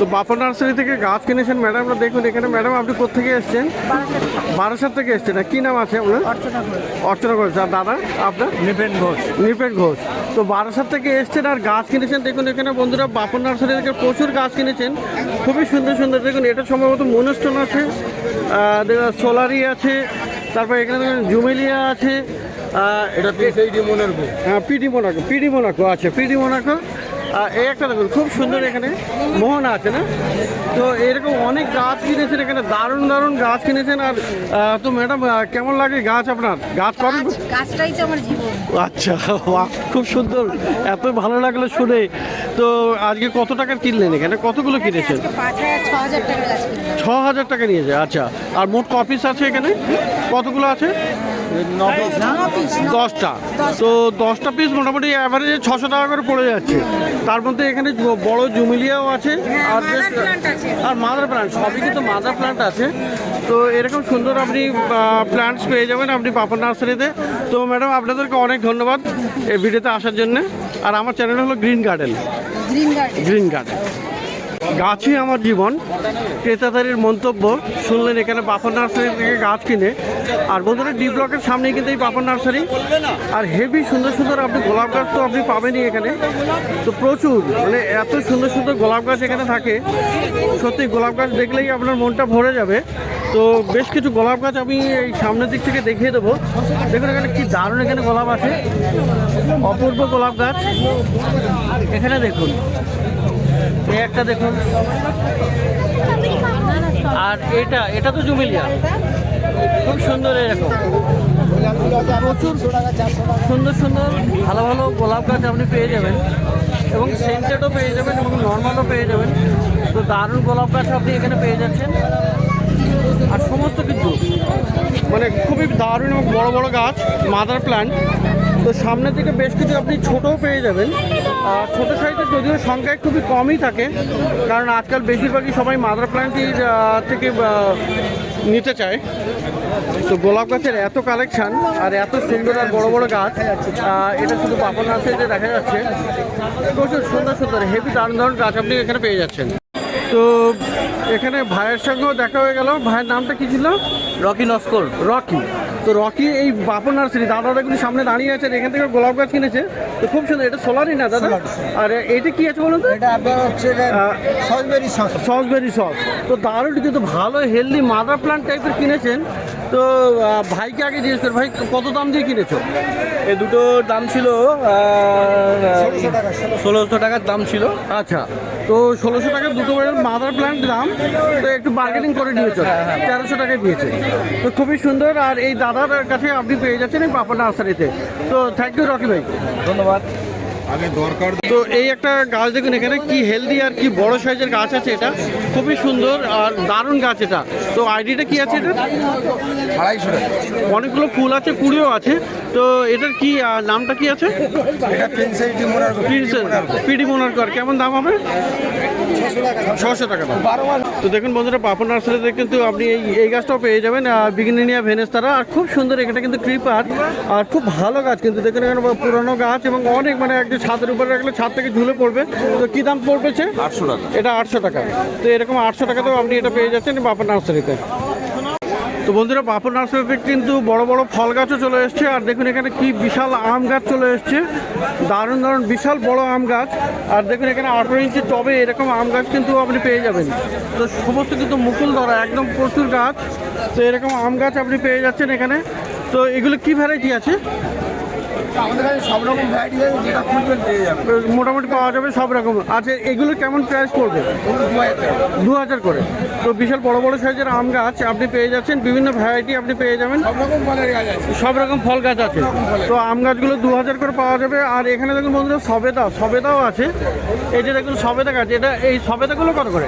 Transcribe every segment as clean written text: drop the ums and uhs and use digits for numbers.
তো বাপন নার্সারি থেকে গাছ কিনেছেন ম্যাডাম, দেখুন এখানে ম্যাডাম আপনি কোথেকে এসছেন? বারাসাত থেকে এসছেন। কি নাম আছে আপনার? অর্চনা ঘোষ। আর দাদা আপনার? নিপেন ঘোষ। নিপেন ঘোষ। তো বারাসাত থেকে এসছেন আর গাছ কিনেছেন। দেখুন এখানে বন্ধুরা বাপন নার্সারি থেকে প্রচুর গাছ কিনেছেন, খুবই সুন্দর সুন্দর। দেখুন এটা সম্ভবত মনস্টোন আছে, সোলারি আছে, তারপর এখানে দেখুন জুমেলিয়া আছে, এটা পিডি মোনাকো আছে, পিডি মোনাকো। এই একটা দেখুন খুব সুন্দর, এখানে মোহনা আছে না? তো এরকম অনেক গাছ কিনেছেন এখানে, দারুণ দারুণ গাছ কিনেছেন। আর তো ম্যাডাম কেমন লাগে গাছ আপনার? গাছ করেন? গাছটাই তো আমার জীবন। আচ্ছা, বাহ, খুব সুন্দর, এত ভালো লাগলো শুনে। তো আজকে কত টাকার কিনলেন? এখানে কতগুলো কিনেছেন? 6,000 টাকার গাছ কিনলাম। 6,000 টাকা নিয়েছে। আচ্ছা, আর মোট কপিস আছে এখানে কতগুলো আছে? 10টা। তো 10টা পিস মোটামুটি অ্যাভারেজে 600 টাকা করে পড়ে যাচ্ছে। তার মধ্যে এখানে বড় জুমিলিয়াও আছে, আর মাদার প্ল্যান্ট, সবই কিন্তু মাদার প্ল্যান্ট আছে। তো এরকম সুন্দর আপনি প্ল্যান্টস পেয়ে যাবেন আপনি বাপন নার্সারিতে। তো ম্যাডাম আপনাদেরকে অনেক ধন্যবাদ এই ভিডিওতে আসার জন্য। আর আমার চ্যানেল হলো গ্রিন গার্ডেন। গাছই আমার জীবন, ক্রেতাদারের মন্তব্য শুনলেন এখানে বাপন নার্সারি থেকে গাছ কিনে। আর বন্ধুরা ডি ব্লকের সামনেই কিন্তু এই বাপন নার্সারি। আর হেভি সুন্দর সুন্দর আপনি গোলাপ গাছ তো আপনি পাবেনই এখানে। তো প্রচুর, মানে এত সুন্দর সুন্দর গোলাপ গাছ এখানে থাকে, সত্যি গোলাপ গাছ দেখলেই আপনার মনটা ভরে যাবে। তো বেশ কিছু গোলাপ গাছ আমি এই সামনের দিক থেকে দেখিয়ে দেবো। দেখুন এখানে কি দারুণ এখানে গোলাপ আছে, অপূর্ব গোলাপ গাছ এখানে দেখুন। এই একটা দেখুন, আর এটা তো জুমেলিয়া, খুব সুন্দর। এরকম প্রচুর সুন্দর সুন্দর ভালো ভালো গোলাপ গাছ আপনি পেয়ে যাবেন, এবং সেন্টেডও পেয়ে যাবেন এবং নর্মালও পেয়ে যাবেন। তো দারুণ গোলাপ গাছ আপনি এখানে পেয়ে যাচ্ছেন। আর সমস্ত কিছু মানে খুবই দারুণ এবং বড় বড় গাছ, মাদার প্ল্যান্ট। তো সামনের দিকে বেশ কিছু আপনি ছোটও পেয়ে যাবেন। ছোটো সাইজের যদিও সংখ্যায় খুবই কমই থাকে, কারণ আজকাল বেশিরভাগই সবাই মাদার প্ল্যান্টই থেকে নিতে চায়। তো গোলাপ গাছের এত কালেকশান আর এত সুন্দর আর বড় বড় গাছ, এটা শুধু বাপন নার্সারিতে দেখা যাচ্ছে। প্রচুর সুন্দর সুন্দর হেভি দারুণ দারুণ গাছ আপনি এখানে পেয়ে যাচ্ছেন। তো এখানে ভাইয়ের সঙ্গেও দেখা হয়ে গেল। ভাইয়ের নামটা কি ছিল? রকি নস্কর। রকি। তো রকি এই বাপন নার্সারি দাদারা কিন্তু সামনে দাঁড়িয়ে আছেন, এখান থেকে গোলাপ গাছ কিনেছে। তো খুব সুন্দর, এটা সোলারি না দাদা? আর এটা কি আছে বলুন তো? এটা আপনার হচ্ছে সসবেরি সস। তো দারুণ কিন্তু ভালো হেলদি মাদার প্ল্যান্ট টাইপের কিনেছেন। তো ভাইকে আগে জিজ্ঞেস কর, ভাই কত দাম দিয়ে কিনেছো? এই দুটোর দাম ছিল 1600 টাকার দাম ছিল। আচ্ছা, তো 1600 টাকার দুটো মাদার প্ল্যান্ট দাম, তো একটু বার্গেনিং করে দিয়েছো, 1300 টাকায় দিয়েছে। তো খুবই সুন্দর। আর এই দাদার কাছে আপনি পেয়ে যাচ্ছেন এই বাপন নার্সারিতে। তো থ্যাংক ইউ রকি ভাই, ধন্যবাদ। তো এই একটা গাছ দেখুন এখানে কি হেলদি আর কি বড় সাইজের গাছ আছে, এটা খুবই সুন্দর আর দারুণ গাছ এটা। তো আইডিটা কি আছে এটা? 250 টাকা। অনেকগুলো ফুল আছে, কুড়িও আছে। তো এটার কি নামটা কি আছে? এটা পিডি মোনার্কর। কেমন দাম হবে? 600 টাকা দাম। তো দেখুন বন্ধুরা বাপন নার্সারিতে কিন্তু আপনি এই গাছটাও পেয়ে যাবেন, বিগিনিয়া ভেনেস্তারা। আর খুব সুন্দর, এটা কিন্তু ক্রিপার আর খুব ভালো গাছ কিন্তু। দেখুন এখানে পুরনো গাছ এবং অনেক, মানে একদম ছাদের উপরে রাখলে ছাদ থেকে ঝুলে পড়বে। তো কী দাম পড়বেছে? 800 টাকা। এটা 800 টাকা। তো এরকম 800 টাকাতেও আপনি এটা পেয়ে যাচ্ছেন বাপন নার্সারিতে। তো বন্ধুরা বাপন নার্সারিতে কিন্তু বড় বড় ফল গাছও চলে এসছে। আর দেখুন এখানে কি বিশাল আম গাছ চলে এসছে, দারুণ দারুণ বিশাল বড় আম গাছ। আর দেখুন এখানে 18 ইঞ্চি টবে এরকম আম গাছ কিন্তু আপনি পেয়ে যাবেন। তো সমস্ত কিন্তু মুকুল ধরা একদম প্রচুর গাছ। তো এরকম আম গাছ আপনি পেয়ে যাচ্ছেন এখানে। তো এগুলো কি ভ্যারাইটি আছে? আমাদের কাছে সব রকম ভ্যারাইটি আছে, যেটা খুঁজবেন পেয়ে যাবেন, মোটামুটি পাওয়া যাবে সব রকম। আচ্ছা, এগুলো কেমন প্রাইস পড়বে? 2000 করে। তো বিশাল বড় বড় সাইজের আম গাছ আপনি পেয়ে যাচ্ছেন, বিভিন্ন ভ্যারাইটি আপনি পেয়ে যাবেন, সব রকম ফলের গাছ আছে, সব রকম ফল গাছ আছে। তো আম গাছগুলো 2000 করে পাওয়া যাবে। আর এখানে দেখুন বন্ধুরা সবেদাও আছে। এই যে দেখুন সবেদা গাছ, এটা এই সবেদাগুলো কত করে?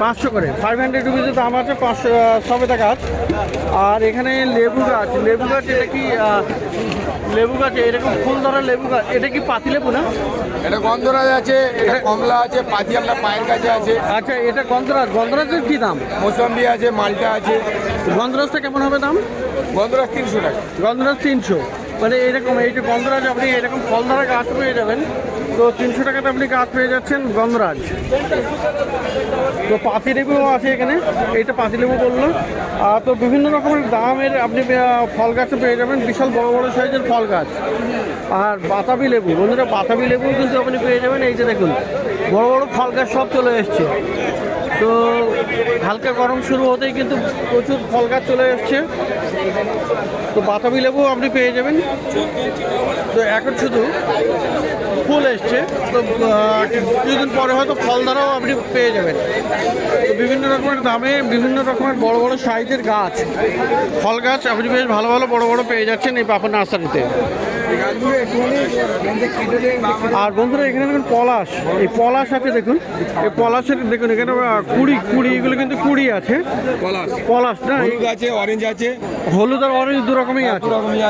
500 করে। 500 রুপিজের দাম আছে 500 সবেদা গাছ। আর এখানে লেবু গাছ, এটা কি লেবু গাছ? এরকম ফুল ধরা লেবু গাছ, এটা কি পাতিলেবু না? এটা গন্ধরাজ আছে, এটা কমলা আছে, পাতিয়ালা পায়ের কাছে আছে। আচ্ছা, এটা গন্ধরাজের কি দাম? মৌসম্বি আছে, মালটা আছে। গন্ধরাজটা কেমন হবে দাম? গন্ধরাজ 300 টাকা। গন্ধরাজ 300। মানে এরকম এই যে গন্ধরাজ আপনি এরকম ফল ধরা গাছ পেয়ে যাবেন। তো 300 টাকাতে আপনি গাছ পেয়ে যাচ্ছেন গন্ধরাজ। তো পাতিলেবুও আছে এখানে, এইটা পাতিলেবু বললো। তো বিভিন্ন রকমের দামের আপনি ফল গাছও পেয়ে যাবেন, বিশাল বড় বড় সাইজের ফল গাছ। আর বাতাবি লেবু, বন্ধুরা বাতাবি লেবু কিন্তু আপনি পেয়ে যাবেন। এই যে দেখুন বড় বড় ফল গাছ সব চলে এসছে। তো হালকা গরম শুরু হতেই কিন্তু প্রচুর ফল গাছ চলে এসছে। তো বাতাবি লেবু আপনি পেয়ে যাবেন। তো এখন শুধু ফুল এসছে, তো কিছুদিন পরে হয়তো ফল দ্বারাও আপনি পেয়ে যাবেন। তো বিভিন্ন রকমের দামে বিভিন্ন রকমের বড় বড় সাইজের গাছ, ফল গাছ আপনি বেশ ভালো ভালো বড় বড় পেয়ে যাচ্ছেন এই পাপন নার্সারিতে। আর বন্ধুরা এখানে দেখুন পলাশ, এই পলাশ আছে দেখুন, এই পলাশের দেখুন এখানে কুড়ি এগুলো কিন্তু কুড়ি আছে। পলাশ না, হলুদ আছে, অরেঞ্জ আছে, হলুদ আর অরেঞ্জ দু রকমই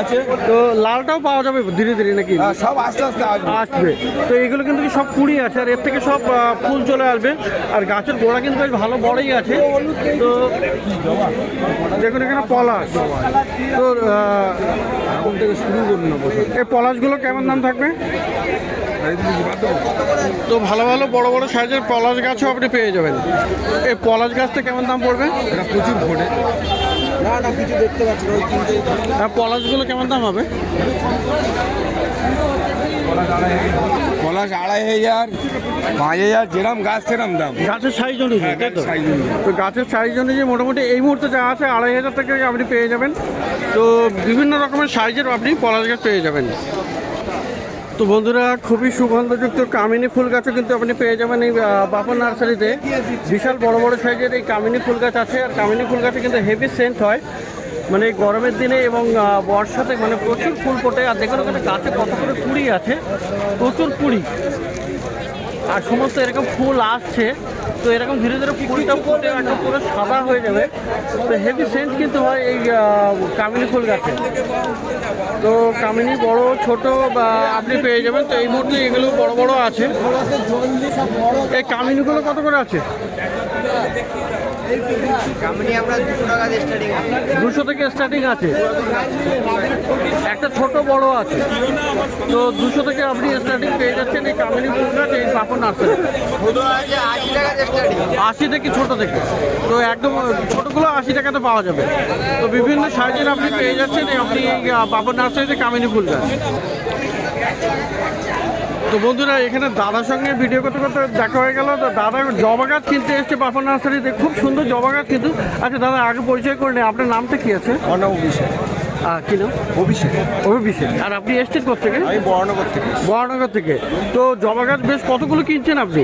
আছে। তো লালটাও পাওয়া যাবে ধীরে ধীরে নাকি? সব আস্তে আস্তে আসবে। তো এগুলো কিন্তু সব কুড়ি আছে, আর এর থেকে সব ফুল চলে আসবে। আর গাছের গোড়া কিন্তু বেশ ভালো বড়ই আছে। তো দেখুন এখানে পলাশ। তো শুরু করুন না, এই পলাশগুলো কেমন দাম থাকবে? তো ভালো ভালো বড় বড় সাইজের পলাশ গাছও আপনি পেয়ে যাবেন। এই পলাশ গাছটা কেমন দাম পড়বে? এটা প্রচুর ফোটে। না কিছু দেখতে পাচ্ছি না। পলাশগুলো কেমন দাম হবে? পলাশ 2500, 5000, যেরকম গাছ সেরকম দাম। গাছের সাইজ অনুযায়ী, তাই তো? সাইজ অনুযায়ী। তো গাছের সাইজ অনুযায়ী মোটামুটি এই মুহূর্তে যা আছে 2500 থেকে আপনি পেয়ে যাবেন। তো বিভিন্ন রকমের সাইজের আপনি পলাশ গাছ পেয়ে যাবেন। তো বন্ধুরা খুবই সুগন্ধযুক্ত কামিনী ফুল গাছও কিন্তু আপনি পেয়ে যাবেন এই বাপন নার্সারিতে। বিশাল বড় বড় সাইজের এই কামিনী ফুল গাছ আছে। আর কামিনী ফুল গাছে কিন্তু হেভি সেন্ট হয়, মানে গরমের দিনে এবং বর্ষাতে মানে প্রচুর ফুল ফোটে। আর দেখুন ওখানে গাছে কত করে কুড়ি আছে, প্রচুর কুড়ি। আর সমস্ত এরকম ফুল আসছে। তো এরকম ধীরে ধীরে ফুলটা ফুটে একটা পুরো সাদা হয়ে যাবে। তো হেভি সেন্ট কিন্তু হয় এই কামিনী ফুল গাছে। তো কামিনী বড় ছোট বা আপনি পেয়ে যাবেন। তো এই মুহূর্তে এগুলো বড় বড় আছে। এই কামিনীগুলো কত করে আছে? আমরা 200 টাকা দিয়ে স্টার্টিং আছে। 200 থেকে স্টার্টিং আছে, একটা ছোট বড় আছে। তো 200 থেকে আপনি স্টার্টিং পেয়ে যাচ্ছেন এই কামিনী ফুল গাছ এই পাপন নার্সারি। ছোট আছে 80 টাকা দিয়ে স্টার্টিং। 80 থেকে ছোট থেকে, তো একদম ছোটগুলো 80 টাকাতে পাওয়া যাবে। তো বিভিন্ন সাইজের আপনি পেয়ে যাচ্ছেন আপনি এই পাপন নার্সারিতে কামিনী ফুল গাছ। তো বন্ধুরা এখানে দাদার সঙ্গে ভিডিও করতে করতে দেখা হয়ে গেল। তো দাদা জবা গাছ কিনতে এসছে পাপন নার্সারিতে, খুব সুন্দর জবা গাছ কিন্তু। আচ্ছা দাদা আগে পরিচয় করে নেই, আপনার নামটা কি আছে? অভিষেক। কি নাম? অভিষেক। অভিষেক। আর আপনি এসছেন কোথেকে? আমি বর্ণনগর থেকে। বর্ণনগর থেকে। তো জবা গাছ বেশ কতগুলো কিনছেন আপনি?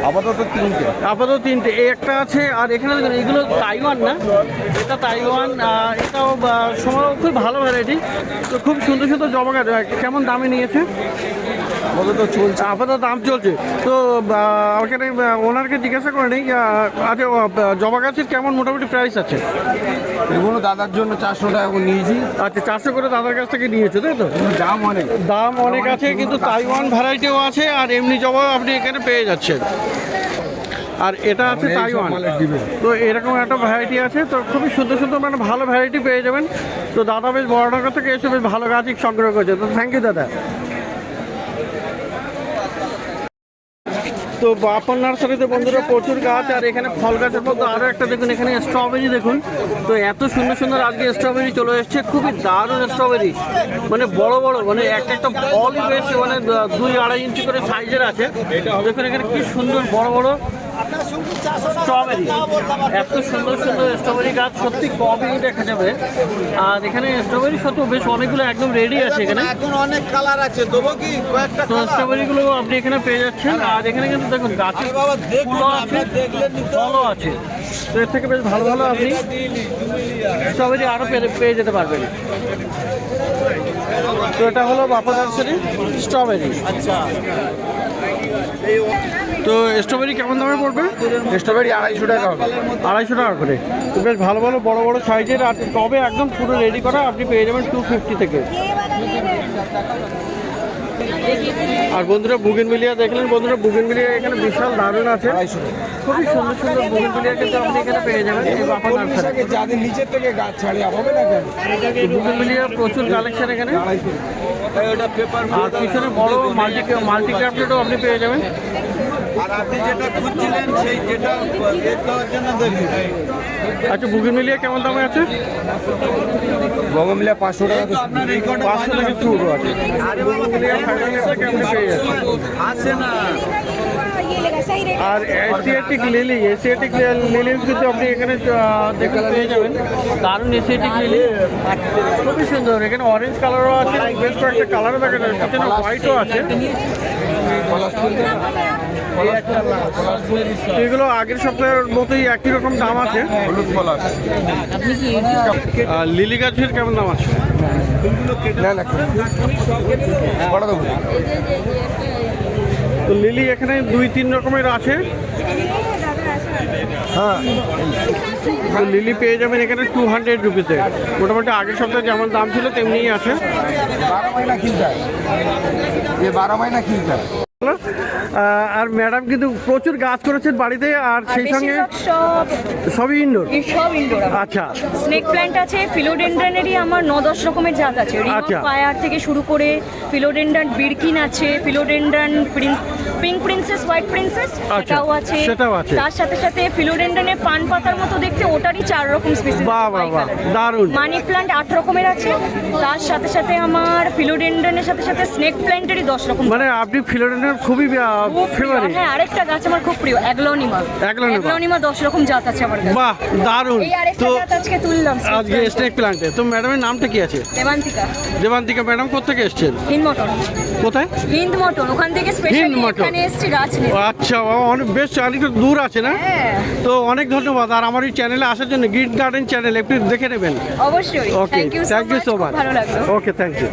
আপাতত 3টে। আপাতত 3টে। এই একটা আছে, আর এখানে দেখুন এগুলো তাইওয়ান না, এটা তাইওয়ান। এটাও সময় খুব ভালো ভ্যারাইটি। তো খুব সুন্দর সুন্দর জবা গাছ। কেমন দামে নিয়েছে? আপাতত চলছে। আপাতত দাম চলছে। তো ওখানে ওনারকে জিজ্ঞাসা করে নেই। আচ্ছা জবা গাছের কেমন মোটামুটি প্রাইস আছে? এগুলো দাদার জন্য 400 টাকা করে নিয়েছি। আচ্ছা 400 করে দাদার কাছ থেকে নিয়েছে, তাই তো? দাম অনেক আছে, কিন্তু তাইওয়ান ভ্যারাইটিও আছে আর এমনি জবাও আপনি এখানে পেয়ে যাচ্ছেন। আর এটা আছে তাইওয়ান। তো এরকম একটা ভ্যারাইটি আছে। তো খুবই সুন্দর সুন্দর মানে ভালো ভ্যারাইটি পেয়ে যাবেন। তো দাদা বেশ বড়নগর থেকে এসে বেশ ভালো গাছই সংগ্রহ করেছে। তো থ্যাংক ইউ দাদা। তো বাপন নার্সারিতে বন্ধুরা প্রচুর গাছ। আর এখানে ফল গাছের মধ্যে আরও একটা দেখুন, এখানে স্ট্রবেরি দেখুন। তো এত সুন্দর সুন্দর আজকে স্ট্রবেরি চলে এসছে, খুবই দারুণ স্ট্রবেরি, মানে বড় বড়, মানে একটা ফলই বেশ মানে 2-2.5 ইঞ্চি করে সাইজের আছে। দেখুন এখানে কি সুন্দর বড় বড় স্ট্রবেরি। এত সুন্দর সুন্দর স্ট্রবেরি গাছ সত্যি কমই দেখা যাবে। আর এখানে স্ট্রবেরি সত্ত্বেও বেশ অনেকগুলো একদম রেডি আছে এখানে। এখন অনেক কালার আছে, দেবো কি কয়েকটা তো স্ট্রবেরিগুলো আপনি এখানে পেয়ে যাচ্ছেন। আর এখানে কিন্তু দেখুন গাছে ফুলও আছে, ফলও আছে। তো এর থেকে বেশ ভালো ভালো আপনি স্ট্রবেরি আরও পেয়ে যেতে পারবেন। তো এটা হলো বাপন নার্সারি স্ট্রবেরি। আচ্ছা তো স্ট্রবেরি কেমন দামে পড়বে? স্ট্রবেরি 250 টাকা হবে। 250 টাকা করে। তো বেশ ভালো ভালো বড় বড় সাইজের। আর টবে একদম পুরো রেডি করা আপনি পেয়ে যাবেন 250 থেকে। আর বন্ধুরা বুগেনভিলিয়া দেখলেন, বন্ধুরা বুগেনভিলিয়া এখানে বিশাল দারুণ আছে, খুবই সুন্দর সুন্দর বুগেনভিলিয়া কিন্তু আপনি এখানে পেয়ে যাবেন এই বাপন নার্সারি। যাদের নিচের থেকে গাছ ছাড়িয়ে হবে না কেন? বুগেনভিলিয়া প্রচুর কালেকশন এখানে। ওটা পেপার আর পিছনে বড় মাল্টি ক্রাফটেডও আপনি পেয়ে যাবেন। আর আপনি যেটা খুঁজছিলেন সেই যেটা এর দেওয়ার জন্য দেখুন। আচ্ছা বুগিনভিলিয়া কেমন দামে আছে? বগমলিয়া 500 টাকা থেকে আপনার এই কটা 500 থেকে শুরু আছে। আরে বাবা আপনি পেয়ে যাচ্ছেন। আসে না আর এশিয়াটিক লিলি কিন্তু আপনি এখানে দেখতে পেয়ে যাবেন। দারুণ এশিয়াটিক লিলি, খুবই সুন্দর। এখানে অরেঞ্জ কালারও আছে, বেশ কয়েকটা কালারও দেখা যাচ্ছে, পিছনে হোয়াইটও আছে। এগুলো আগের সপ্তাহের মতোই একই রকম দাম আছে। হলুদ পলাশ আর লিলি গাছের কেমন দাম আছে? না না কটা দেবো? তো লিলি এখানে 2-3 রকমের আছে। হ্যাঁ তো লিলি পেয়ে যাবেন এখানে 200 রুপিসে। মোটামুটি আগের সপ্তাহে যেমন দাম ছিল তেমনিই আছে। 12 মহিনা খিলতা ये 12 মহিনা খিলতা। আর ম্যাডাম কিন্তু প্রচুর গাছ করেছেন বাড়িতে, আর সেই সঙ্গে সব সবই ইনডোর। সব ইনডোর। আচ্ছা স্নেক প্ল্যান্ট আছে, ফিলোডেন্ড্রনেরই আমার 9-10 রকমের জাত আছে। রিং অফ আচ্ছা। ফায়ার থেকে শুরু করে ফিলোডেন্ড্রন বিরকিন আছে, philodendron pink princess, white princess আচ্ছা, সেটাও আছে। সেটাও আছে। তার সাথে সাথে ফিলোডেন্ড্রনের পান পাতার মতো দেখতে ওটারই 4 রকম স্পিসিস। বাহ বাহ বাহ, দারুণ। মানি প্ল্যান্ট 8 রকমের আছে। তার সাথে সাথে আমার ফিলোডেন্ড্রনের সাথে সাথে স্নেক প্ল্যান্টেরই 10 রকম। মানে আপনি ফিলোডেন্ড্রন খুবই ফেভারিট। হ্যাঁ, আরেকটা গাছ আমার খুব প্রিয়, অ্যাগ্লোনিমা। অ্যাগ্লোনিমা 10 রকম জাত আছে আমার কাছে। বাহ দারুণ। এই আরেকটা তো জাত আজকে তুললাম, আজকে স্নেক প্ল্যান্টে তো ম্যাডামের নামটা কি আছে? দেবান্তিকা। দেবান্তিকা ম্যাডাম কোথেকে এসেছেন? হিন্দ মটন। কোথায়? হিন্দ মটন, ওখান থেকে হিন্দ স্পেশালি মটন। এখানে এসেছি গাছ নিয়ে। ও আচ্ছা, অনেক বেশ অনেকটা দূর আছে না? হ্যাঁ, তো অনেক ধন্যবাদ। আর আমার এই চ্যানেলে আসার জন্য, গ্রিন গার্ডেন চ্যানেল একটু দেখে নেবেন। অবশ্যই। Okay, thank you thank you so much. ভালো লাগলো। Okay, thank you.